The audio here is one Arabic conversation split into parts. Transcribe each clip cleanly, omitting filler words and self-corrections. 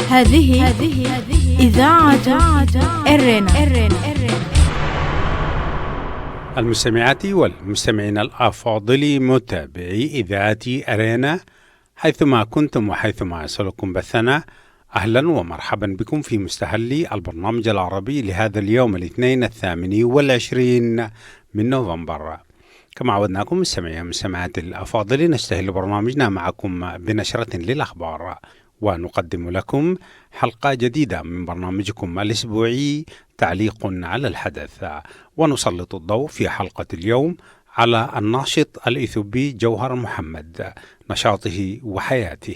هذه إذاعة إرنا. المستمعات والمستمعين الأفاضل متابعي إذاعة أرينا حيثما كنتم وحيثما يصلكم بثنا، أهلا ومرحبا بكم في مستهل البرنامج العربي لهذا اليوم الاثنين 28 من نوفمبر. كما عودناكم مستمعي ومستمعات الأفاضل، نستهل برنامجنا معكم بنشرة للأخبار ونقدم لكم حلقة جديدة من برنامجكم الأسبوعي تعليق على الحدث، ونسلط الضوء في حلقة اليوم على الناشط الإثيوبي جوهر محمد، نشاطه وحياته.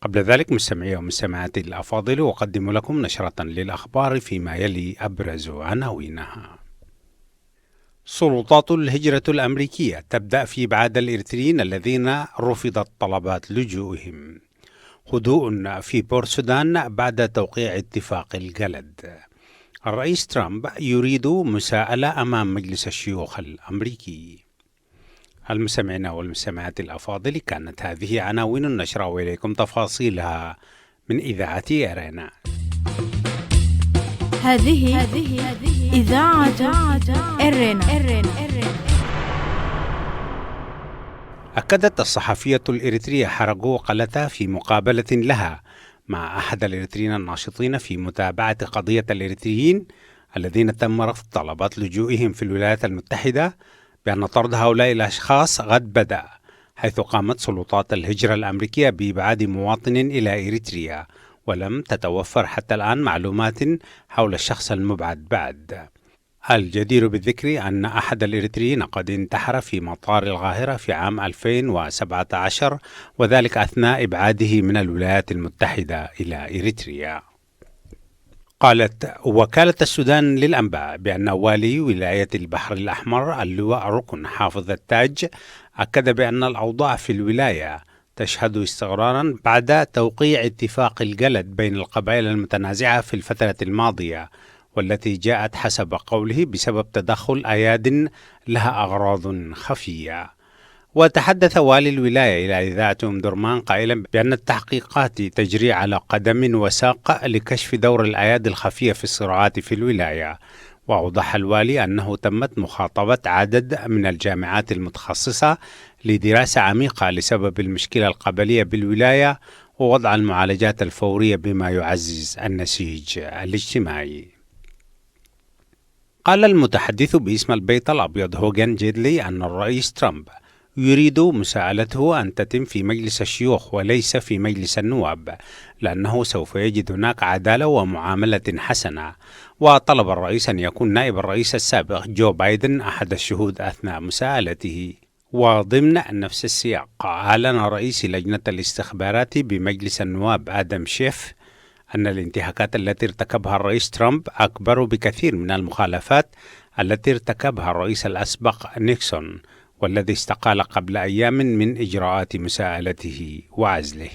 قبل ذلك مستمعي ومستمعات الأفاضل، أقدم لكم نشرة للأخبار فيما يلي أبرز عناوينها. سلطات الهجرة الأمريكية تبدأ في إبعاد الإريتريين الذين رفضت طلبات لجوئهم. هدوء في بورسودان بعد توقيع اتفاق الجلد. الرئيس ترامب يريد مساءلة أمام مجلس الشيوخ الأمريكي. المستمعين والمستمعات الأفاضل، كانت هذه عناوين النشرة وإليكم تفاصيلها من إذاعة أرينا. هذه إذاعة إرنا. أكدت الصحفية الإريترية حرقو قلتها في مقابلة لها مع أحد الإريتريين الناشطين في متابعة قضية الإريتريين الذين تم رفض طلبات لجوئهم في الولايات المتحدة بأن طرد هؤلاء الأشخاص قد بدأ، حيث قامت سلطات الهجرة الأمريكية بإبعاد مواطن إلى إريتريا، ولم تتوفر حتى الآن معلومات حول الشخص المبعد بعد. الجدير بالذكر أن أحد الإريتريين قد انتحر في مطار القاهرة في عام 2017، وذلك أثناء إبعاده من الولايات المتحدة إلى إريتريا. قالت وكالة السودان للأنباء بأن والي ولاية البحر الأحمر اللواء ركن حافظ التاج أكد بأن الأوضاع في الولاية تشهد استقرارا بعد توقيع اتفاق الجلد بين القبائل المتنازعة في الفترة الماضية، والتي جاءت حسب قوله بسبب تدخل أياد لها أغراض خفية. وتحدث والي الولاية إلى إذاعة أم درمان قائلا بأن التحقيقات تجري على قدم وساق لكشف دور الأياد الخفية في الصراعات في الولاية. وأوضح الوالي أنه تمت مخاطبة عدد من الجامعات المتخصصة لدراسة عميقة لسبب المشكلة القبلية بالولاية ووضع المعالجات الفورية بما يعزز النسيج الاجتماعي. قال المتحدث باسم البيت الأبيض هوغان جيدلي أن الرئيس ترامب يريد مساءلته أن تتم في مجلس الشيوخ وليس في مجلس النواب، لأنه سوف يجد هناك عدالة ومعاملة حسنة. وطلب الرئيس أن يكون نائب الرئيس السابق جو بايدن أحد الشهود أثناء مساءلته. وضمن نفس السياق، أعلن رئيس لجنة الاستخبارات بمجلس النواب آدم شيف أن الانتهاكات التي ارتكبها الرئيس ترامب أكبر بكثير من المخالفات التي ارتكبها الرئيس الأسبق نيكسون، والذي استقال قبل أيام من إجراءات مساءلته وعزله.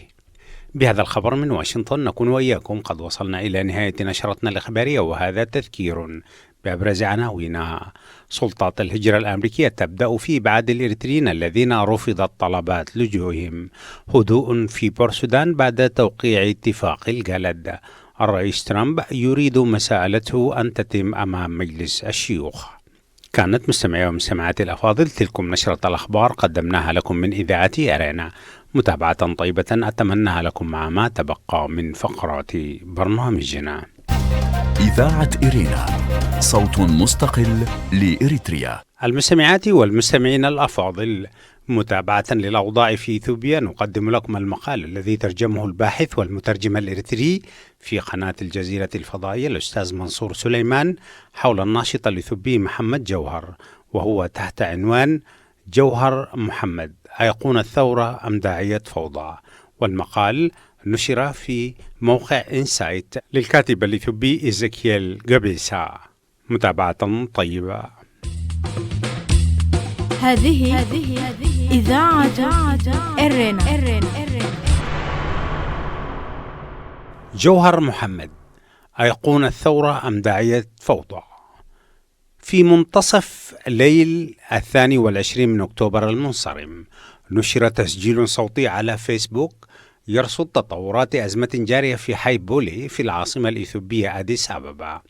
بهذا الخبر من واشنطن نكون وإياكم قد وصلنا إلى نهاية نشرتنا الإخبارية، وهذا تذكير بأبرز عناوينها. سلطات الهجرة الأمريكية تبدأ في إبعاد الإريتريين الذين رفضت طلبات لجوئهم. هدوء في بورسودان بعد توقيع اتفاق الجلد. الرئيس ترامب يريد مساءلته أن تتم أمام مجلس الشيوخ. كانت مستمعي ومستمعات الأفاضل تلكم نشرة الأخبار قدمناها لكم من إذاعة أرينا. متابعة طيبة أتمناها لكم مع ما تبقى من فقرات برنامجنا. إذاعة إرينا، صوت مستقل لإريتريا. المستمعات والمستمعين الأفاضل، متابعة للأوضاع في إثيوبيا نقدم لكم المقال الذي ترجمه الباحث والمترجم الإريتري في قناة الجزيرة الفضائية الأستاذ منصور سليمان حول الناشط الإثيوبي محمد جوهر، وهو تحت عنوان جوهر محمد أيقونة الثورة أم داعية فوضى. والمقال نشر في موقع إنسايت للكاتب الإثيوبي إيزيكيل جابيسا. متابعة طيبة. هذه إذاعة إرنا. جوهر محمد أيقونة الثورة أم داعية فوضى. في منتصف ليل 22 من أكتوبر المنصرم نشر تسجيل صوتي على فيسبوك يرصد تطورات أزمة جارية في حي بولي في العاصمة الإثيوبية أديس أبابا.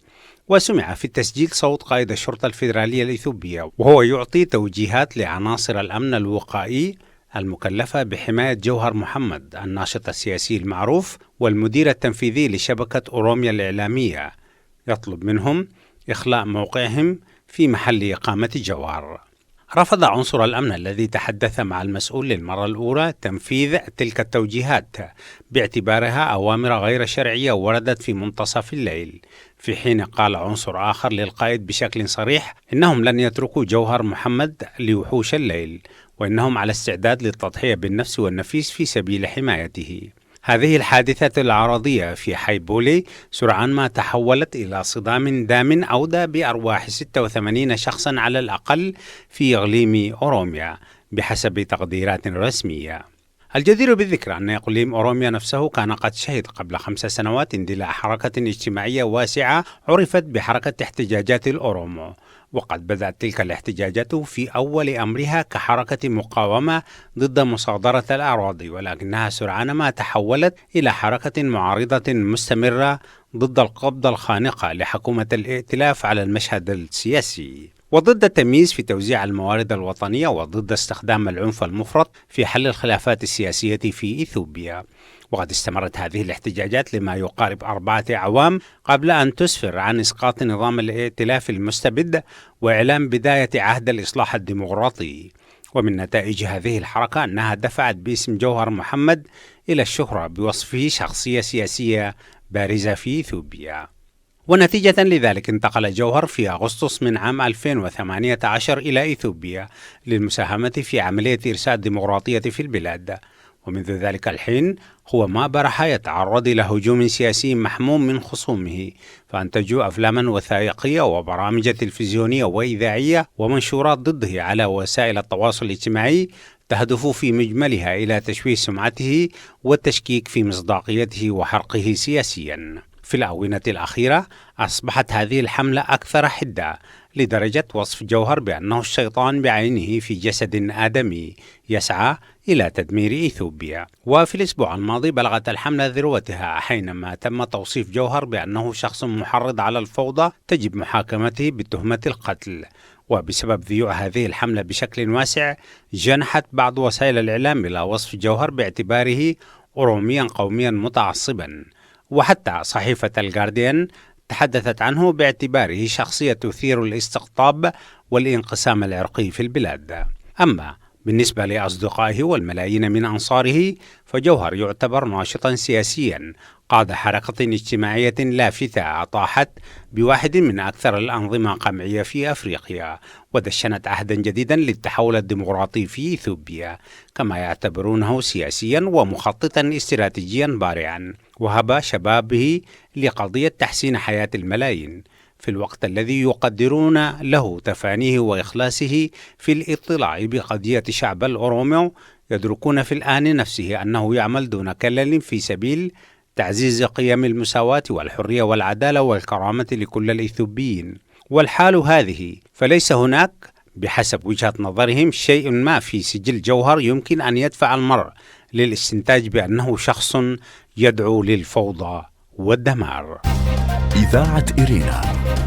وسمع في التسجيل صوت قائد الشرطة الفيدرالية الإثيوبية وهو يعطي توجيهات لعناصر الأمن الوقائي المكلفة بحماية جوهر محمد الناشط السياسي المعروف والمدير التنفيذي لشبكة أوروميا الإعلامية، يطلب منهم إخلاء موقعهم في محل إقامة جوهر. رفض عنصر الأمن الذي تحدث مع المسؤول للمرة الأولى تنفيذ تلك التوجيهات باعتبارها أوامر غير شرعية وردت في منتصف الليل، في حين قال عنصر آخر للقائد بشكل صريح إنهم لن يتركوا جوهر محمد لوحوش الليل، وإنهم على استعداد للتضحية بالنفس والنفيس في سبيل حمايته. هذه الحادثة العرضية في حي بولي سرعان ما تحولت إلى صدام دام أودى بأرواح 86 شخصا على الأقل في إقليم أوروميا بحسب تقديرات رسمية. الجدير بالذكر أن إقليم أوروميا نفسه كان قد شهد قبل 5 سنوات اندلاع حركة اجتماعية واسعة عرفت بحركة احتجاجات الأورومو، وقد بدأت تلك الاحتجاجات في أول أمرها كحركة مقاومة ضد مصادرة الأراضي، ولكنها سرعان ما تحولت إلى حركة معارضة مستمرة ضد القبضة الخانقة لحكومة الائتلاف على المشهد السياسي، وضد التمييز في توزيع الموارد الوطنية، وضد استخدام العنف المفرط في حل الخلافات السياسية في إثيوبيا. وقد استمرت هذه الاحتجاجات لما يقارب 4 أعوام قبل أن تسفر عن إسقاط نظام الائتلاف المستبد وإعلان بداية عهد الإصلاح الديمقراطي. ومن نتائج هذه الحركة أنها دفعت باسم جوهر محمد إلى الشهرة بوصفه شخصية سياسية بارزة في إثيوبيا. ونتيجة لذلك انتقل جوهر في أغسطس من عام 2018 إلى إثيوبيا للمساهمة في عملية إرساء الديمقراطية في البلاد، ومنذ ذلك الحين هو ما برح يتعرض إلى هجوم سياسي محموم من خصومه، فأنتجوا أفلاما وثائقية وبرامج تلفزيونية وإذاعية ومنشورات ضده على وسائل التواصل الاجتماعي تهدف في مجملها إلى تشويه سمعته والتشكيك في مصداقيته وحرقه سياسيا. في الآونة الأخيرة أصبحت هذه الحملة أكثر حدة، لدرجة وصف جوهر بأنه الشيطان بعينه في جسد آدمي يسعى إلى تدمير إثيوبيا. وفي الأسبوع الماضي بلغت الحملة ذروتها حينما تم توصيف جوهر بأنه شخص محرض على الفوضى تجب محاكمته بتهمة القتل. وبسبب ذيوع هذه الحملة بشكل واسع جنحت بعض وسائل الإعلام إلى وصف جوهر باعتباره أوروميا قوميا متعصبا، وحتى صحيفة الجارديان تحدثت عنه باعتباره شخصية تثير الاستقطاب والانقسام العرقي في البلاد. أما بالنسبة لأصدقائه والملايين من أنصاره فجوهر يعتبر ناشطا سياسيا قاد حركة اجتماعية لافتة أطاحت بواحد من أكثر الأنظمة قمعية في أفريقيا، ودشنت عهدا جديدا للتحول الديمقراطي في إثيوبيا، كما يعتبرونه سياسيا ومخططا استراتيجيا بارعا، وهب شبابه لقضية تحسين حياة الملايين في الوقت الذي يقدرون له تفانيه وإخلاصه في الاطلاع بقضية شعب الأورومو. يدركون في الآن نفسه أنه يعمل دون كلل في سبيل تعزيز قيم المساواة والحرية والعدالة والكرامة لكل الإثيوبيين. والحال هذه فليس هناك بحسب وجهة نظرهم شيء ما في سجل جوهر يمكن أن يدفع المرء للاستنتاج بأنه شخص يدعو للفوضى والدمار. إذاعة إرينا،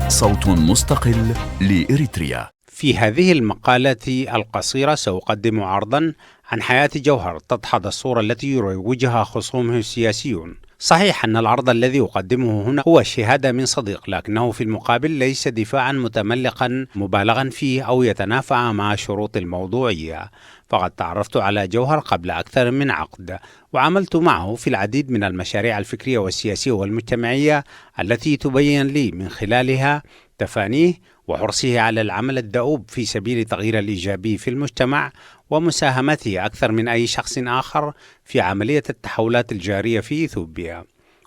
صوت مستقل لإريتريا. في هذه المقالة القصيرة سأقدم عرضا عن حياة جوهر تدحض الصورة التي يروجها خصومه السياسيون. صحيح أن العرض الذي أقدمه هنا هو شهادة من صديق، لكنه في المقابل ليس دفاعا متملقا مبالغا فيه أو يتنافع مع شروط الموضوعية. فقد تعرفت على جوهر قبل أكثر من عقد، وعملت معه في العديد من المشاريع الفكرية والسياسية والمجتمعية التي تبين لي من خلالها تفانيه وحرصه على العمل الدؤوب في سبيل تغيير الإيجابي في المجتمع، ومساهمته أكثر من أي شخص آخر في عملية التحولات الجارية في إثيوبيا.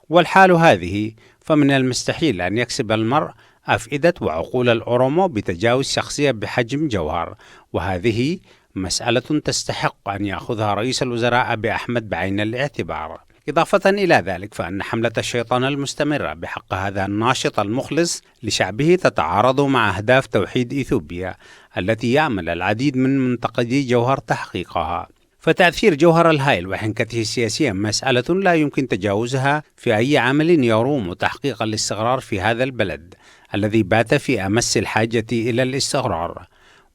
والحال هذه فمن المستحيل أن يكسب المرء أفئدة وعقول الأورومو بتجاوز شخصية بحجم جوهر، وهذه مسألة تستحق أن يأخذها رئيس الوزراء أبي أحمد بعين الاعتبار. إضافة إلى ذلك فإن حملة الشيطان المستمرة بحق هذا الناشط المخلص لشعبه تتعارض مع أهداف توحيد إثيوبيا التي يعمل العديد من منتقدي جوهر تحقيقها. فتأثير جوهر الهائل وحنكته السياسية مسألة لا يمكن تجاوزها في أي عمل يروم تحقيق الاستقرار في هذا البلد الذي بات في أمس الحاجة إلى الاستقرار.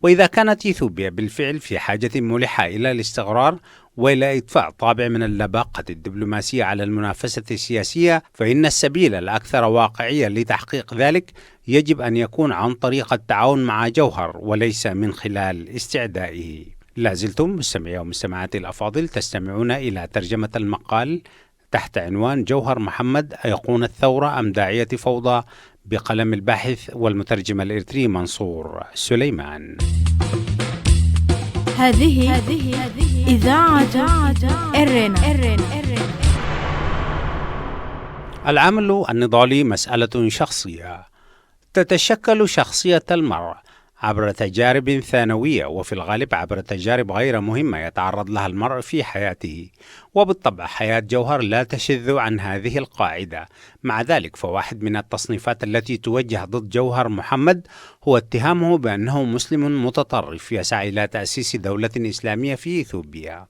وإذا كانت إثيوبيا بالفعل في حاجة ملحة إلى الاستقرار وإلى إضفاء طابع من اللباقة الدبلوماسية على المنافسة السياسية، فإن السبيل الأكثر واقعية لتحقيق ذلك يجب أن يكون عن طريق التعاون مع جوهر وليس من خلال استعدائه. لازلتم مستمعي ومستمعاتي الأفاضل تستمعون إلى ترجمة المقال تحت عنوان جوهر محمد أيقونة الثورة أم داعية فوضى، بقلم الباحث والمترجم الإريتري منصور سليمان. هذه إذاعة إرنا. العمل النضالي مسألة شخصية تتشكل شخصية المرء عبر تجارب ثانوية، وفي الغالب عبر تجارب غير مهمة يتعرض لها المرء في حياته، وبالطبع حياة جوهر لا تشذ عن هذه القاعدة. مع ذلك فواحد من التصنيفات التي توجه ضد جوهر محمد هو اتهامه بأنه مسلم متطرف يسعى إلى تأسيس دولة إسلامية في إثيوبيا.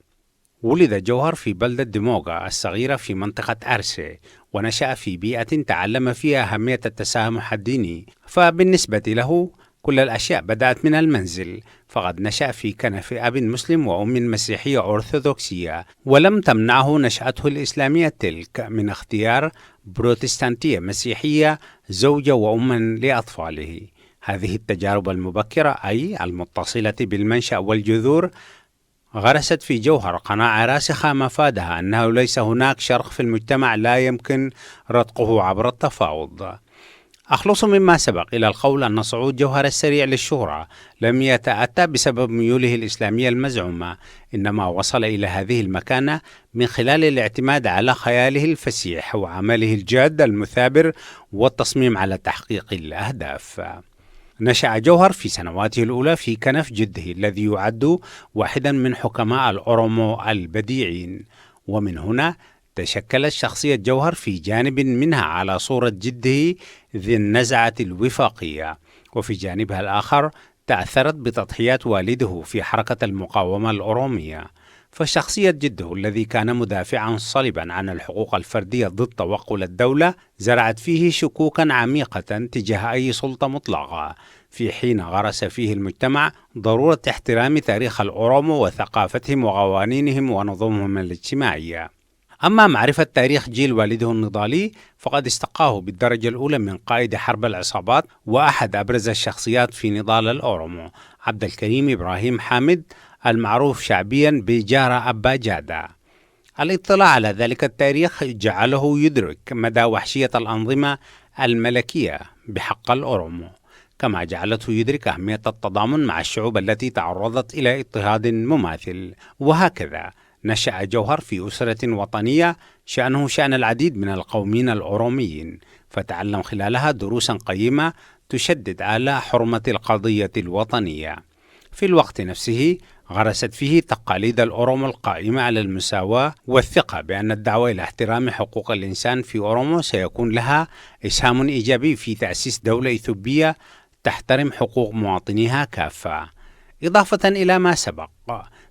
ولد جوهر في بلدة دموغا الصغيرة في منطقة أرسي، ونشأ في بيئة تعلم فيها أهمية التسامح الديني، فبالنسبة له كل الأشياء بدأت من المنزل، فقد نشأ في كنف أب مسلم وأم مسيحية أرثوذكسية، ولم تمنعه نشأته الإسلامية تلك من اختيار بروتستانتية مسيحية زوجة وأما لأطفاله. هذه التجارب المبكرة أي المتصلة بالمنشأ والجذور غرست في جوهر قناعة راسخة مفادها أنه ليس هناك شرخ في المجتمع لا يمكن رتقه عبر التفاوض. أخلص مما سبق إلى القول أن صعود جوهر السريع للشهرة لم يتأتى بسبب ميوله الإسلامية المزعومة، إنما وصل إلى هذه المكانة من خلال الاعتماد على خياله الفسيح وعمله الجاد المثابر والتصميم على تحقيق الأهداف. نشأ جوهر في سنواته الأولى في كنف جده الذي يعد واحدا من حكماء الأورومو البديعين، ومن هنا تشكلت شخصية جوهر في جانب منها على صورة جده ذي النزعة الوفاقية، وفي جانبها الآخر تأثرت بتضحيات والده في حركة المقاومة الأورومية. فشخصية جده الذي كان مدافعا صلبا عن الحقوق الفردية ضد توغل الدولة زرعت فيه شكوكا عميقة تجاه أي سلطة مطلقة، في حين غرس فيه المجتمع ضرورة احترام تاريخ الأورومو وثقافتهم وقوانينهم ونظمهم الاجتماعية. أما معرفة تاريخ جيل والده النضالي فقد استقاه بالدرجة الأولى من قائد حرب العصابات وأحد أبرز الشخصيات في نضال الأورومو عبد الكريم إبراهيم حامد المعروف شعبيا بجارة أبا جادة. الاطلاع على ذلك التاريخ جعله يدرك مدى وحشية الأنظمة الملكية بحق الأورومو، كما جعلته يدرك أهمية التضامن مع الشعوب التي تعرضت إلى اضطهاد مماثل. وهكذا نشأ جوهر في أسرة وطنية شأنه شأن العديد من القوميين الأوروميين، فتعلم خلالها دروسا قيمة تشدد على حرمة القضية الوطنية. في الوقت نفسه غرست فيه تقاليد الأورومو القائمة على المساواة والثقة بأن الدعوة إلى احترام حقوق الإنسان في أورومو سيكون لها إسهام إيجابي في تأسيس دولة إثيوبية تحترم حقوق مواطنيها كافة. إضافة إلى ما سبق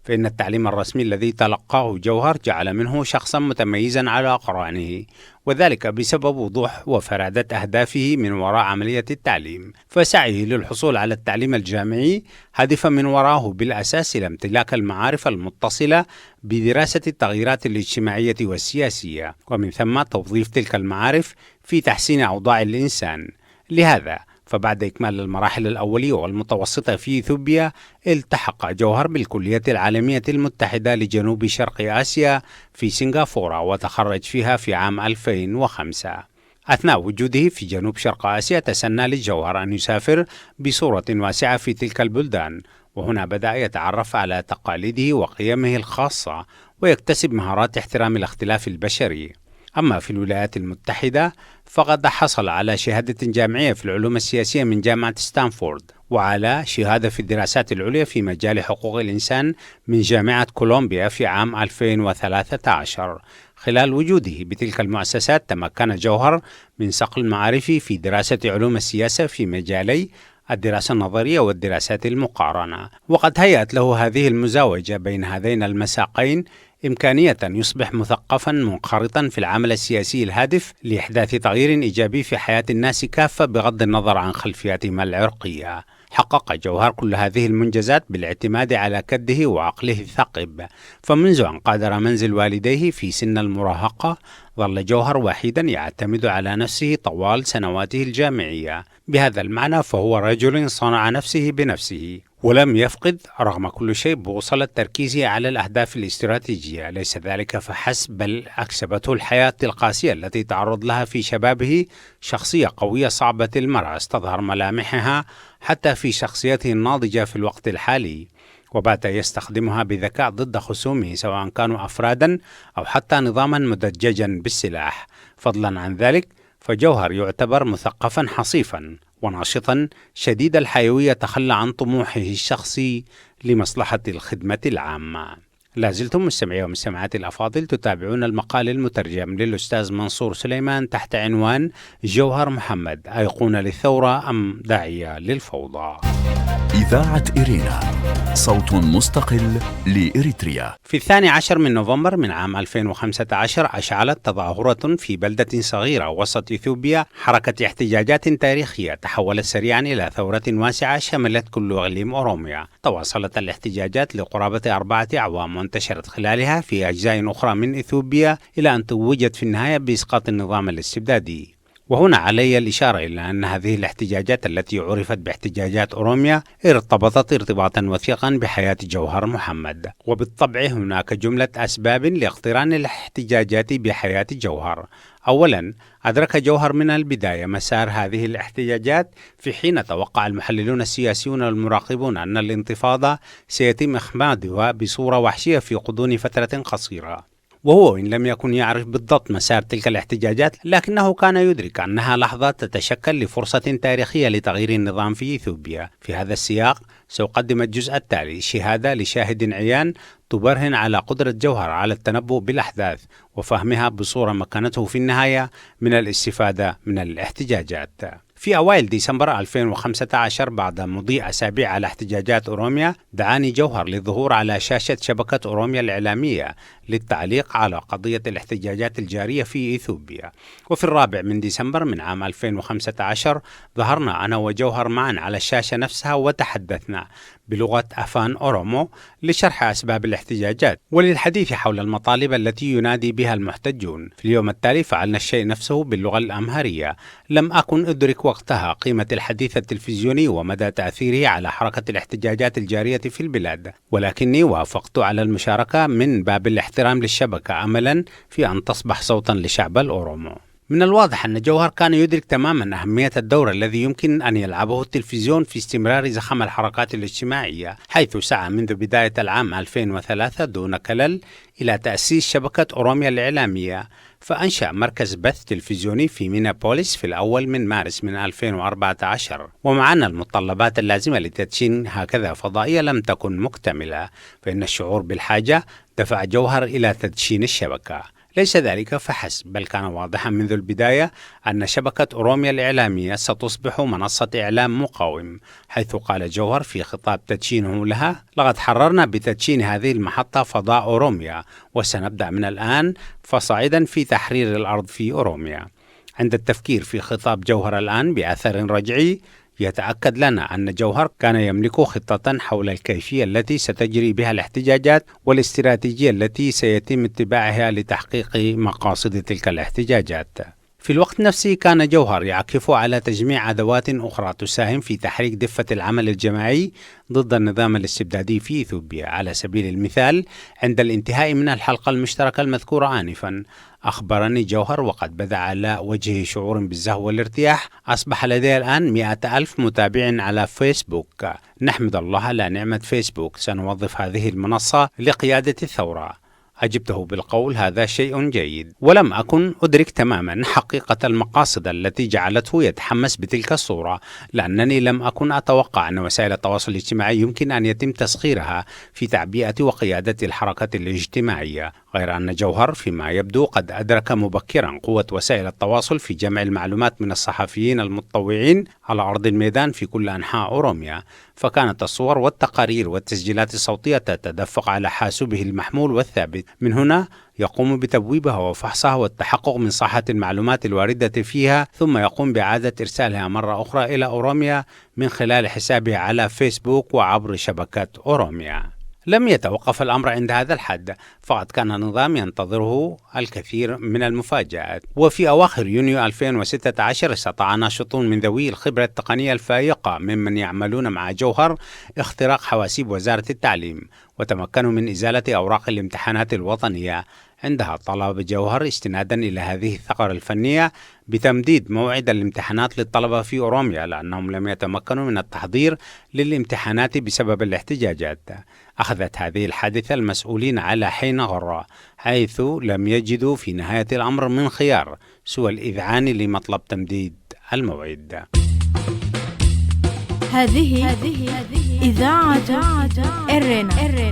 فإن التعليم الرسمي الذي تلقاه جوهر جعل منه شخصا متميزا على أقرانه، وذلك بسبب وضوح وفرادة أهدافه من وراء عملية التعليم، فسعيه للحصول على التعليم الجامعي هدف من وراءه بالأساس إلى امتلاك المعارف المتصلة بدراسة التغييرات الاجتماعية والسياسية، ومن ثم توظيف تلك المعارف في تحسين أوضاع الإنسان. لهذا فبعد إكمال المراحل الأولية والمتوسطة في إثيوبيا التحق جوهر بالكلية العالمية المتحدة لجنوب شرق آسيا في سنغافورة، وتخرج فيها في عام 2005. أثناء وجوده في جنوب شرق آسيا تسنى للجوهر أن يسافر بصورة واسعة في تلك البلدان، وهنا بدأ يتعرف على تقاليده وقيمه الخاصة ويكتسب مهارات احترام الاختلاف البشري. أما في الولايات المتحدة فقد حصل على شهادة جامعية في العلوم السياسية من جامعة ستانفورد، وعلى شهادة في الدراسات العليا في مجال حقوق الإنسان من جامعة كولومبيا في عام 2013. خلال وجوده بتلك المؤسسات تمكن جوهر من صقل المعارف في دراسة علوم السياسة في مجالي الدراسة النظرية والدراسات المقارنة، وقد هيأت له هذه المزاوجة بين هذين المساقين إمكانية يصبح مثقفا منخرطا في العمل السياسي الهادف لإحداث تغيير إيجابي في حياة الناس كافة بغض النظر عن خلفياتهم العرقية. حقق جوهر كل هذه المنجزات بالاعتماد على كده وعقله الثاقب، فمنذ أن قادر منزل والديه في سن المراهقة ظل جوهر وحيدا يعتمد على نفسه طوال سنواته الجامعية. بهذا المعنى فهو رجل صنع نفسه بنفسه، ولم يفقد رغم كل شيء بوصلة تركيزه على الأهداف الاستراتيجية. ليس ذلك فحسب، بل أكسبته الحياة القاسية التي تعرض لها في شبابه شخصية قوية صعبة المرأس تظهر ملامحها حتى في شخصيته الناضجة في الوقت الحالي، وبات يستخدمها بذكاء ضد خصومه سواء كانوا أفرادا أو حتى نظاما مدججا بالسلاح. فضلا عن ذلك فجوهر يعتبر مثقفا حصيفا وناشطا شديد الحيوية تخلى عن طموحه الشخصي لمصلحة الخدمة العامة. لازلتم مستمعي ومستمعات الأفاضل تتابعون المقال المترجم للأستاذ منصور سليمان تحت عنوان جوهر محمد، أيقونة للثورة أم داعية للفوضى؟ إذاعة إرينا، صوت مستقل لإريتريا. في 12 من نوفمبر من عام 2015 أشعلت تظاهرة في بلدة صغيرة وسط إثيوبيا حركة احتجاجات تاريخية تحولت سريعا إلى ثورة واسعة شملت كل إقليم أوروميا. تواصلت الاحتجاجات لقرابة 4 أعوام وانتشرت خلالها في أجزاء أخرى من إثيوبيا إلى أن توجت في النهاية بإسقاط النظام الاستبدادي. وهنا علي الإشارة إلى أن هذه الاحتجاجات التي عرفت باحتجاجات أوروميا ارتبطت ارتباطا وثيقا بحياة جوهر محمد، وبالطبع هناك جملة أسباب لاقتران الاحتجاجات بحياة جوهر. أولا، أدرك جوهر من البداية مسار هذه الاحتجاجات، في حين توقع المحللون السياسيون والمراقبون أن الانتفاضة سيتم إخمادها بصورة وحشية في غضون فترة قصيرة. وهو إن لم يكن يعرف بالضبط مسار تلك الاحتجاجات، لكنه كان يدرك أنها لحظة تتشكل لفرصة تاريخية لتغيير النظام في إثيوبيا. في هذا السياق سأقدم الجزء التالي شهادة لشاهد عيان تبرهن على قدرة جوهر على التنبؤ بالأحداث وفهمها بصورة مكنته في النهاية من الاستفادة من الاحتجاجات. في أوائل ديسمبر 2015 بعد مضي أسابيع على احتجاجات أوروميا، دعاني جوهر للظهور على شاشة شبكة أوروميا الإعلامية للتعليق على قضية الاحتجاجات الجارية في إثيوبيا. وفي 4 من ديسمبر من عام 2015 ظهرنا أنا وجوهر معا على الشاشة نفسها وتحدثنا بلغة أفان أورومو لشرح أسباب الاحتجاجات وللحديث حول المطالب التي ينادي بها المحتجون. في اليوم التالي فعلنا الشيء نفسه باللغة الأمهرية. لم أكن أدرك وقتها قيمة الحديث التلفزيوني ومدى تأثيره على حركة الاحتجاجات الجارية في البلاد، ولكني وافقت على المشاركة من باب الاحترام للشبكة أملا في أن تصبح صوتا لشعب الأورومو. من الواضح أن جوهر كان يدرك تماما أهمية الدور الذي يمكن أن يلعبه التلفزيون في استمرار زخم الحركات الاجتماعية، حيث سعى منذ بداية العام 2003 دون كلل إلى تأسيس شبكة أوروميا الإعلامية، فأنشأ مركز بث تلفزيوني في مينابوليس في الأول من مارس من 2014. ومع أن المتطلبات اللازمة لتدشين هكذا فضائية لم تكن مكتملة، فإن الشعور بالحاجة دفع جوهر إلى تدشين الشبكة. ليس ذلك فحسب، بل كان واضحا منذ البداية أن شبكة أوروميا الإعلامية ستصبح منصة إعلام مقاوم، حيث قال جوهر في خطاب تدشينه لها: لقد حررنا بتدشين هذه المحطة فضاء أوروميا، وسنبدأ من الآن فصاعدا في تحرير الأرض في أوروميا. عند التفكير في خطاب جوهر الآن بأثر رجعي، يتأكد لنا أن جوهر كان يملك خطة حول الكيفية التي ستجري بها الاحتجاجات والاستراتيجية التي سيتم اتباعها لتحقيق مقاصد تلك الاحتجاجات. في الوقت نفسه كان جوهر يعكف على تجميع أدوات أخرى تساهم في تحريك دفة العمل الجماعي ضد النظام الاستبدادي في إثيوبيا. على سبيل المثال، عند الانتهاء من الحلقة المشتركة المذكورة آنفا، أخبرني جوهر وقد بدا على وجهه شعور بالزهو والارتياح: أصبح لدي الآن 100,000 متابع على فيسبوك. نحمد الله على نعمة فيسبوك. سنوظف هذه المنصة لقيادة الثورة. أجبته بالقول هذا شيء جيد، ولم أكن أدرك تماما حقيقة المقاصد التي جعلته يتحمس بتلك الصورة، لأنني لم أكن أتوقع أن وسائل التواصل الاجتماعي يمكن أن يتم تسخيرها في تعبئة وقيادة الحركة الاجتماعية، غير أن جوهر فيما يبدو قد أدرك مبكرا قوة وسائل التواصل في جمع المعلومات من الصحفيين المتطوعين على أرض الميدان في كل أنحاء أوروميا، فكانت الصور والتقارير والتسجيلات الصوتية تتدفق على حاسوبه المحمول والثابت. من هنا يقوم بتبويبها وفحصها والتحقق من صحة المعلومات الواردة فيها، ثم يقوم بإعادة إرسالها مرة أخرى إلى أوروميا من خلال حسابه على فيسبوك وعبر شبكة أوروميا. لم يتوقف الأمر عند هذا الحد، فقد كان النظام ينتظره الكثير من المفاجآت. وفي أواخر يونيو 2016 استطاع ناشطون من ذوي الخبرة التقنية الفائقة ممن يعملون مع جوهر اختراق حواسيب وزارة التعليم، وتمكنوا من إزالة أوراق الامتحانات الوطنية. عندها طلب جوهر استنادا إلى هذه الثغرة الفنية بتمديد موعد الامتحانات للطلبة في أوروميا، لأنهم لم يتمكنوا من التحضير للامتحانات بسبب الاحتجاجات. أخذت هذه الحادثة المسؤولين على حين غرة، حيث لم يجدوا في نهاية الأمر من خيار سوى الإذعان لمطلب تمديد الموعد. هذه إذاعة إرنا.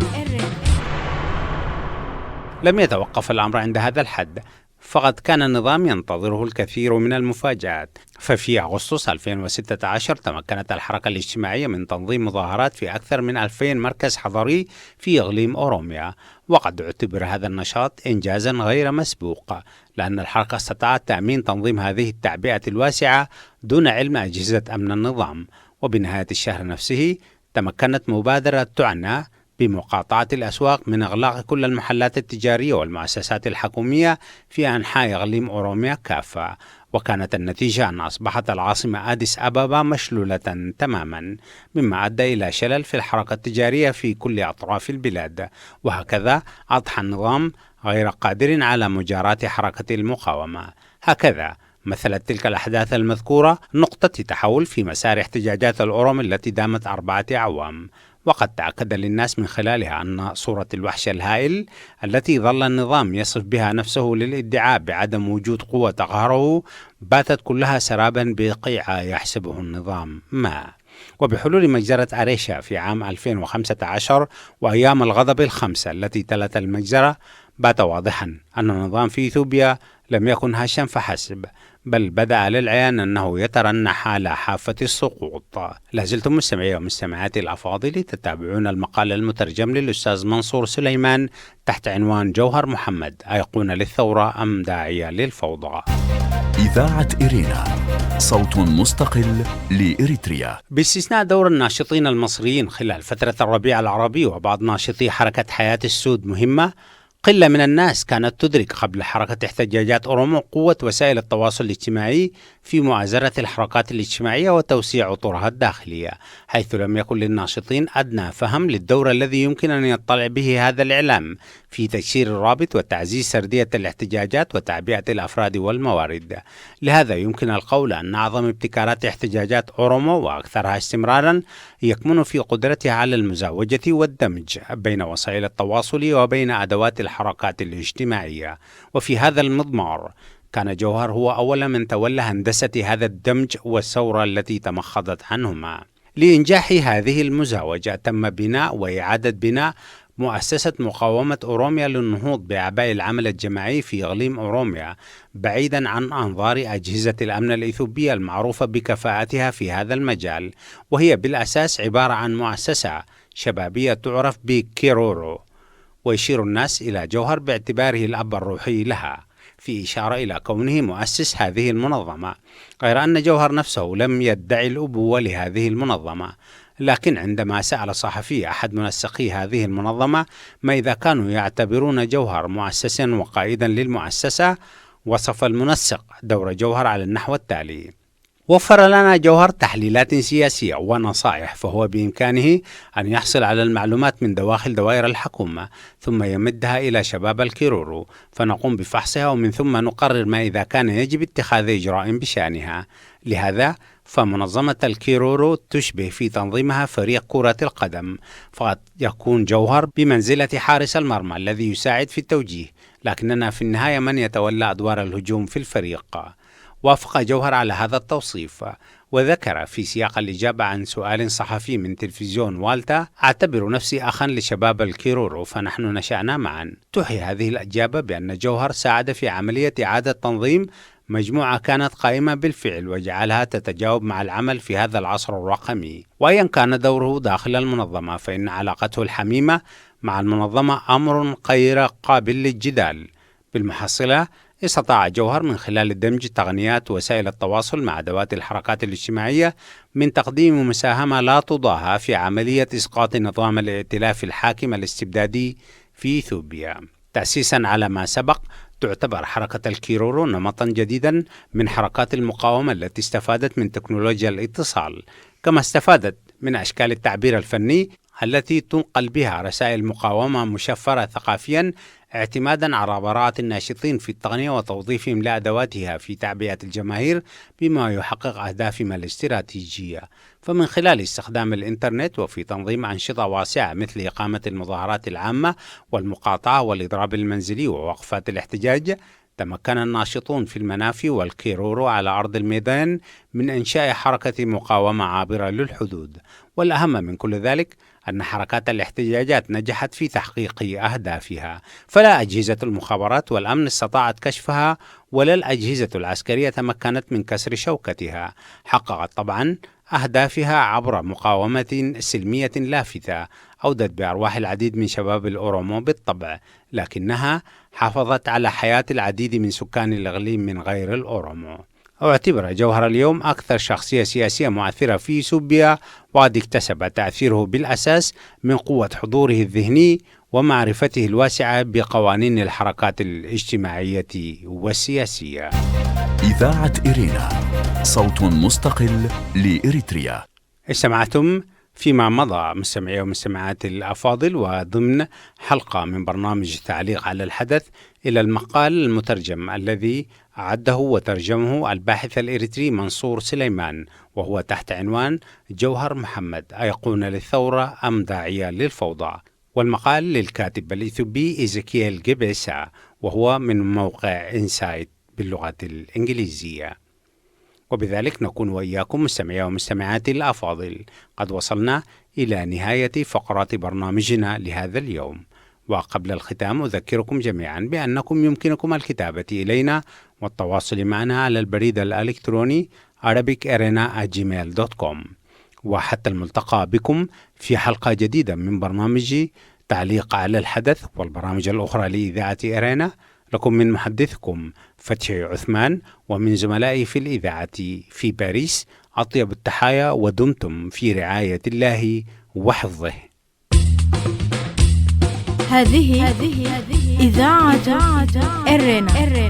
لم يتوقف الأمر عند هذا الحد، فقد كان النظام ينتظره الكثير من المفاجآت. ففي أغسطس 2016 تمكنت الحركة الاجتماعية من تنظيم مظاهرات في أكثر من 2000 مركز حضري في إقليم أوروميا، وقد اعتبر هذا النشاط إنجازا غير مسبوق، لأن الحركة استطاعت تأمين تنظيم هذه التعبئة الواسعة دون علم أجهزة أمن النظام. وبنهاية الشهر نفسه تمكنت مبادرة تعنى بمقاطعة الأسواق من إغلاق كل المحلات التجارية والمؤسسات الحكومية في أنحاء إقليم أوروميا كافة، وكانت النتيجة أن أصبحت العاصمة أديس أبابا مشلولة تماما، مما أدى إلى شلل في الحركة التجارية في كل أطراف البلاد، وهكذا أضحى النظام غير قادر على مجاراة حركة المقاومة. هكذا مثلت تلك الأحداث المذكورة نقطة تحول في مسار احتجاجات الأوروم التي دامت 4 أعوام، وقد تأكد للناس من خلالها أن صورة الوحش الهائل التي ظل النظام يصف بها نفسه للادعاء بعدم وجود قوة تقهره باتت كلها سرابا بقيعة يحسبه النظام ماء. وبحلول مجزرة أريشا في عام 2015 وأيام الغضب ال5 التي تلت المجزرة، بات واضحا أن النظام في إثيوبيا لم يكن هشا فحسب، بل بدأ للعيان أنه يترنح على حافة السقوط. لازلتم مستمعي ومستمعاتي الأفاضل تتابعون المقال المترجم للأستاذ منصور سليمان تحت عنوان جوهر محمد، أيقونة للثورة أم داعية للفوضى؟ إذاعة إرينا، صوت مستقل لإريتريا. باستثناء دور الناشطين المصريين خلال فترة الربيع العربي وبعض ناشطي حركة حياة السود مهمة، قلة من الناس كانت تدرك قبل حركة احتجاجات أورومو قوة وسائل التواصل الاجتماعي في معازرة الحركات الاجتماعية وتوسيع أطرها الداخلية، حيث لم يكن للناشطين أدنى فهم للدور الذي يمكن أن يطلع به هذا الإعلام في تكسير الرابط وتعزيز سردية الاحتجاجات وتعبئة الأفراد والموارد. لهذا يمكن القول أن أعظم ابتكارات احتجاجات أورومو وأكثرها استمرارا يكمن في قدرتها على المزاوجة والدمج بين وسائل التواصل وبين أدوات الحركات الاجتماعية. وفي هذا المضمار كان جوهر هو أول من تولى هندسة هذا الدمج والثورة التي تمخضت عنهما. لإنجاح هذه المزاوجة تم بناء وإعادة بناء مؤسسة مقاومة أوروميا للنهوض بأعباء العمل الجماعي في إقليم أوروميا بعيدا عن أنظار أجهزة الأمن الإثيوبية المعروفة بكفاءتها في هذا المجال، وهي بالأساس عبارة عن مؤسسة شبابية تعرف بكيرورو، ويشير الناس إلى جوهر باعتباره الأب الروحي لها، في إشارة إلى كونه مؤسس هذه المنظمة، غير أن جوهر نفسه لم يدعي الأبوة لهذه المنظمة. لكن عندما سأل صحفي أحد منسقي هذه المنظمة ما إذا كانوا يعتبرون جوهر مؤسسا وقائدا للمؤسسة، وصف المنسق دور جوهر على النحو التالي: وفر لنا جوهر تحليلات سياسية ونصائح، فهو بإمكانه أن يحصل على المعلومات من دواخل دوائر الحكومة ثم يمدها إلى شباب الكيرورو فنقوم بفحصها، ومن ثم نقرر ما إذا كان يجب اتخاذ إجراء بشأنها. لهذا فمنظمة الكيرورو تشبه في تنظيمها فريق كرة القدم، فقد يكون جوهر بمنزلة حارس المرمى الذي يساعد في التوجيه، لكننا في النهاية من يتولى أدوار الهجوم في الفريق. وافق جوهر على هذا التوصيف، وذكر في سياق الإجابة عن سؤال صحفي من تلفزيون والتا: أعتبر نفسي أخا لشباب الكيرورو فنحن نشأنا معا. تحي هذه الإجابة بأن جوهر ساعد في عملية إعادة تنظيم مجموعة كانت قائمة بالفعل وجعلها تتجاوب مع العمل في هذا العصر الرقمي. وأيا كان دوره داخل المنظمة فإن علاقته الحميمة مع المنظمة أمر غير قابل للجدال. بالمحصلة استطاع جوهر من خلال دمج تقنيات وسائل التواصل مع أدوات الحركات الاجتماعية من تقديم مساهمة لا تضاهى في عملية إسقاط نظام الائتلاف الحاكم الاستبدادي في إثيوبيا. تأسيسا على ما سبق، تعتبر حركة الكيرورو نمطا جديدا من حركات المقاومة التي استفادت من تكنولوجيا الاتصال، كما استفادت من أشكال التعبير الفني التي تنقل بها رسائل مقاومة مشفرة ثقافيا، اعتمادا على براءة الناشطين في التقنية وتوظيفهم لأدواتها في تعبئة الجماهير بما يحقق أهدافهم الاستراتيجية. فمن خلال استخدام الإنترنت وفي تنظيم أنشطة واسعة مثل إقامة المظاهرات العامة والمقاطعة والإضراب المنزلي ووقفات الاحتجاج، تمكن الناشطون في المنافي والكيرورو على أرض الميدان من إنشاء حركة مقاومة عابرة للحدود. والأهم من كل ذلك أن حركات الاحتجاجات نجحت في تحقيق أهدافها، فلا أجهزة المخابرات والأمن استطاعت كشفها ولا الأجهزة العسكرية تمكنت من كسر شوكتها. حققت طبعا أهدافها عبر مقاومة سلمية لافتة أودت بأرواح العديد من شباب الأورومو بالطبع، لكنها حافظت على حياة العديد من سكان الإقليم من غير الأورومو. اعتبر جوهر اليوم أكثر شخصية سياسية مؤثرة في إثيوبيا، وقد اكتسب تأثيره بالأساس من قوة حضوره الذهني ومعرفته الواسعة بقوانين الحركات الاجتماعية والسياسية. إذاعة إرينا، صوت مستقل لإريتريا. استمعتم فيما مضى مستمعي ومستمعات الأفاضل وضمن حلقة من برنامج تعليق على الحدث إلى المقال المترجم الذي أعده وترجمه الباحث الإريتري منصور سليمان، وهو تحت عنوان جوهر محمد: أيقونة للثورة أم داعية للفوضى؟ والمقال للكاتب الإثيوبي إيزيكييل جيبيسا، وهو من موقع إنسايت باللغة الإنجليزية. وبذلك نكون وإياكم مستمعي ومستمعاتي الأفاضل قد وصلنا إلى نهاية فقرات برنامجنا لهذا اليوم. وقبل الختام أذكركم جميعا بأنكم يمكنكم الكتابة إلينا والتواصل معنا على البريد الإلكتروني arabicirena@gmail.com. وحتى الملتقى بكم في حلقة جديدة من برنامج تعليق على الحدث والبرامج الأخرى لإذاعة إرينا. لكم من محدثكم فتحي عثمان، ومن زملائي في الإذاعة في باريس أطيب التحايا، ودمتم في رعاية الله وحفظه. هذه إذاعة إرينا.